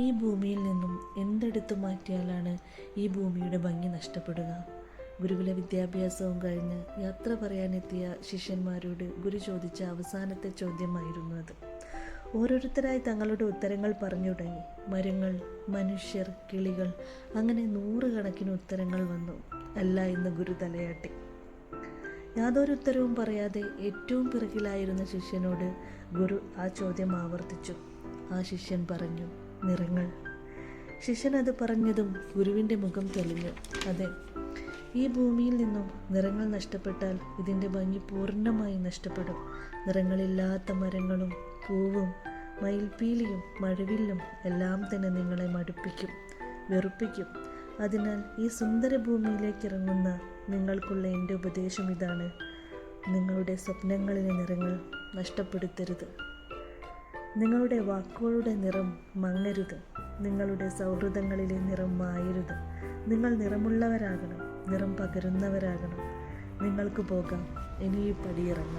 ഈ ഭൂമിയിൽ നിന്നും എന്തെടുത്തു മാറ്റിയാലാണ് ഈ ഭൂമിയുടെ ഭംഗി നഷ്ടപ്പെടുക? ഗുരുകുല വിദ്യാഭ്യാസവും കഴിഞ്ഞ് യാത്ര പറയാനെത്തിയ ശിഷ്യന്മാരോട് ഗുരു ചോദിച്ച അവസാനത്തെ ചോദ്യമായിരുന്നു അത്. ഓരോരുത്തരായി തങ്ങളുടെ ഉത്തരങ്ങൾ പറഞ്ഞു തുടങ്ങി. മരങ്ങൾ, മനുഷ്യർ, കിളികൾ, അങ്ങനെ 100 കണക്കിന് ഉത്തരങ്ങൾ വന്നു. അല്ല എന്ന് ഗുരു തലയാട്ടി. യാതൊരു ഉത്തരവും പറയാതെ ഏറ്റവും പിറകിലായിരുന്ന ശിഷ്യനോട് ഗുരു ആ ചോദ്യം ആവർത്തിച്ചു. ആ ശിഷ്യൻ പറഞ്ഞു, നിറങ്ങൾ. ശിഷ്യൻ അത് പറഞ്ഞതും ഗുരുവിൻ്റെ മുഖം തെളിഞ്ഞു. അതെ, ഈ ഭൂമിയിൽ നിന്നും നിറങ്ങൾ നഷ്ടപ്പെട്ടാൽ ഇതിൻ്റെ ഭംഗി പൂർണ്ണമായി നഷ്ടപ്പെടും. നിറങ്ങളില്ലാത്ത മരങ്ങളും പൂവും മയിൽപ്പീലിയും മഴവില്ലും എല്ലാം തന്നെ നിങ്ങളെ മടുപ്പിക്കും, വെറുപ്പിക്കും. അതിനാൽ ഈ സുന്ദര ഭൂമിയിലേക്ക് ഇറങ്ങുന്ന നിങ്ങൾക്കുള്ള എൻ്റെ ഉപദേശം ഇതാണ്: നിങ്ങളുടെ സ്വപ്നങ്ങളിലെ നിറങ്ങൾ നഷ്ടപ്പെടുത്തരുത്. നിങ്ങളുടെ വാക്കുകളുടെ നിറം മങ്ങരുത്. നിങ്ങളുടെ സൗഹൃദങ്ങളിലെ നിറം മായരുത്. നിങ്ങൾ നിറമുള്ളവരാകണം, നിറം പകരുന്നവരാകണം. നിങ്ങൾക്ക് പോകാം, ഇനി ഈ പടിയിറങ്ങാം.